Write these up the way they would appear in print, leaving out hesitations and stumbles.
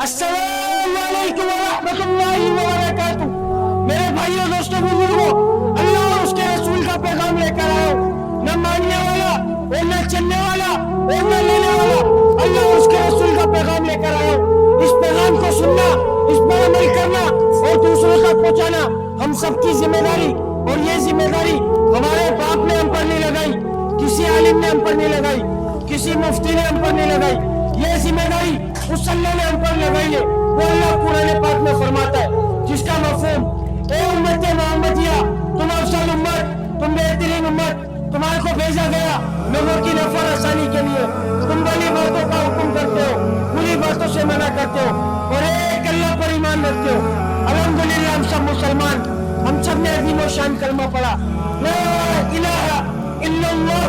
السلام علیکم ورحمۃ اللہ وبرکاتہ۔ میرے بھائیوں دوستوں بزرگوں، اللہ اور اس کے رسول کا پیغام لے کر آؤ، نہ ماننے والا اور نہ چلنے والا اور نہ لینے والا، اللہ اور اس کے رسول کا پیغام لے کر آؤ۔ اس پیغام کو سننا، اس پر عمل کرنا اور دوسروں تک پہنچانا ہم سب کی ذمہ داری، اور یہ ذمہ داری ہمارے باپ نے ہم پر نہیں لگائی، کسی عالم نے ہم پر نہیں لگائی، کسی مفتی نے ہم پر نہیں لگائی، یہ ذمہ داری اس اللہ نے ہم پر لگائی ہے۔ وہ اللہ قرآن پاک میں فرماتا ہے جس کا مفہوم، اے امت محمدیہ، تم افضل امت، تم بہترین امت، تمہارے کو بھیجا گیا لوگوں کی نفع رسانی کے لیے۔ تم بڑی باتوں کا حکم کرتے ہو، بری باتوں سے منع کرتے ہو، اور ایک اللہ پر ایمان رکھتے ہو۔ الحمدللہ ہم سب مسلمان، ہم سب نے عظیم و شان کلمہ پڑھا، لا الہ الا اللہ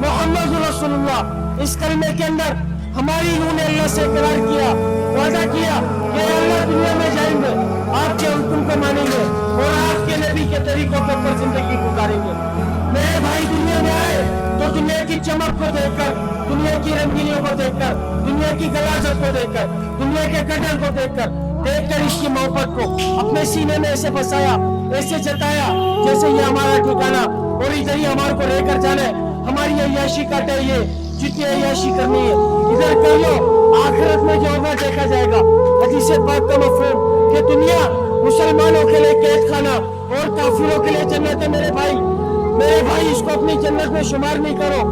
محمد رسول اللہ۔ اس کلمے کے اندر ہماری روح نے اللہ سے اقرار کیا، وعدہ کیا کہ اللہ دنیا میں جائیں گے، آپ کے حکم کو مانیں گے اور آپ کے نبی کے طریقوں کے اوپر زندگی گزاریں گے۔ میرے بھائی دنیا میں آئے تو دنیا کی چمک کو دیکھ کر، دنیا کی رنگینیوں کو دیکھ کر، دنیا کی غلاظت کو دیکھ کر، دنیا کے گٹر کو دیکھ کر اس کی محبت کو اپنے سینے میں ایسے بسایا، ایسے جتایا جیسے یہ ہمارا ٹھکانہ اور ادھر ہی ہمارے کو لے کر جانا ہے۔ ہماری عیاشی کا ٹے یہ جتنی عیاشی کرنی ہے ادھر کر لو، آخرت میں جو ہوگا دیکھا جائے گا۔ حدیث پاک کا مفہوم کہ دنیا مسلمانوں کے لیے قید خانہ اور کافروں کے لیے جنت ہے۔ میرے بھائی اس کو اپنی جنت میں شمار نہیں کرو۔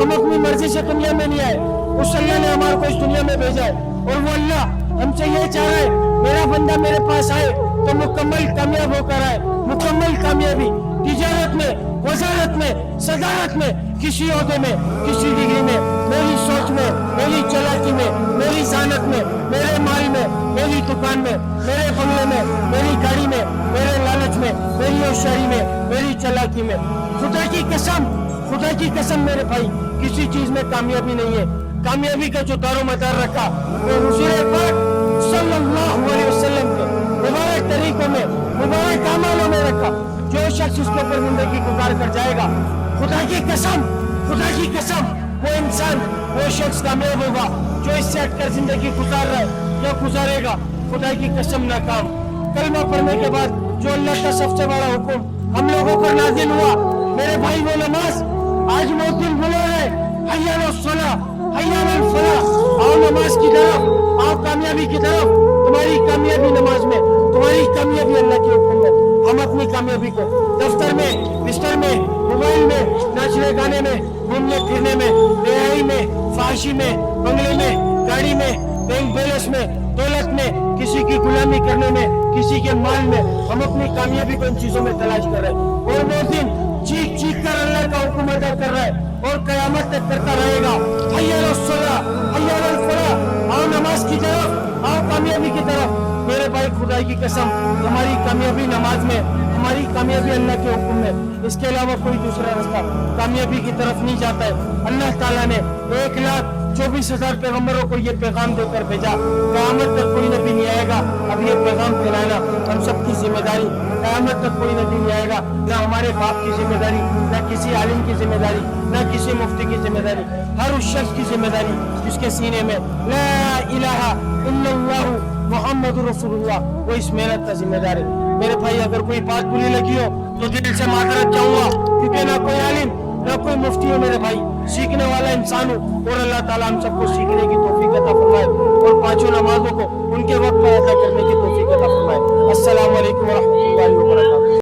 ہم اپنی مرضی سے دنیا میں نہیں آئے، اس اللہ نے ہمارے کو اس دنیا میں بھیجا ہے، اور وہ اللہ ہم سے یہ چاہ رہا ہے میرا بندہ میرے پاس آئے تو مکمل کامیاب ہو کر آئے۔ مکمل کامیابی تجارت میں، وزارت میں، صدارت میں، کسی عہدے میں، کسی ڈگری میں، میری سوچ میں، میری چالاکی میں، میری ذہانت میں، میرے مال میں، میری دکان میں، میرے بنگلے میں، میری گاڑی میں، میرے لالچ میں، میری ہوشیاری میں، میری چالاکی میں۔ خدا کی قسم میرے بھائی، کسی چیز میں کامیابی نہیں ہے۔ کامیابی کا جو دار و مدار رکھا وہ حضور پاک صلی اللہ علیہ وسلم کے مبارک طریقوں میں، مبارک اعمالوں میں رکھا۔ جو شخص اس کے اوپر زندگی گزار کر جائے گا، خدا کی قسم وہ انسان، وہ شخص کامیاب ہوگا۔ جو اس سے ہٹ کر زندگی گزار رہا ہے یا گزارے گا، خدا کی قسم ناکام۔ کلمہ پڑھنے کے بعد جو اللہ کا سب سے بڑا حکم ہم لوگوں پر نازل ہوا، میرے بھائی وہ نماز آج مؤذن بلا ہے، حی علی الصلاۃ، حی علی الفلاح، آؤ نماز کی طرف، آؤ کامیابی کی طرف۔ تمہاری کامیابی نماز میں، تمہاری کامیابی اللہ کے حکم میں۔ ہم اپنی کامیابی کو دفتر میں، بستر میں، موبائل میں، ناچنے گانے میں، گھومنے پھرنے میں، رہائی میں، فحاشی میں، بنگلے میں، گاڑی میں، بینک بیلنس میں، دولت میں، کسی کی غلامی کرنے میں، کسی کے مال میں، ہم اپنی کامیابی کو ان چیزوں میں تلاش کر رہے ہیں۔ اور وہ دن چیخ کر اللہ کا حکم ادا کر رہا ہے اور قیامت تک کرتا رہے گا، حی علی الصلاۃ، حی علی الفلاح، آؤ نماز کی طرف، آؤ کامیابی کی طرف۔ میرے بھائی خدا کی قسم، ہماری کامیابی نماز میں، ہماری کامیابی اللہ کے حکم میں، اس کے علاوہ کوئی دوسرا راستہ کامیابی کی طرف نہیں جاتا ہے۔ اللہ تعالیٰ نے 1,24,000 پیغمبروں کو یہ پیغام دے کر بھیجا، قیامت تک کوئی نبی نہیں آئے گا اب یہ پیغام پھیلانا ہم سب کی ذمہ داری۔ قیامت تک کوئی نبی نہیں آئے گا، نہ ہمارے باپ کی ذمہ داری، نہ کسی عالم کی ذمہ داری، نہ کسی مفتی کی ذمہ داری، ہر اس شخص کی ذمہ داری جس کے سینے میں لا الہ الا اللہ محمد رسول اللہ، وہ اس محنت کا ذمہ دار ہے۔ میرے بھائی اگر کوئی بات بری لگی ہو تو دل سے معذرت چاہوں گا، کیونکہ نہ کوئی عالم نہ کوئی مفتی ہو میرے بھائی، سیکھنے والا انسان ہوں، اور اللہ تعالیٰ ہم سب کو سیکھنے کی توفیق عطا فرمائے اور 5 نمازوں کو ان کے وقت پر ادا کرنے کی توفیق عطا فرمائے۔ السلام علیکم ورحمۃ اللہ۔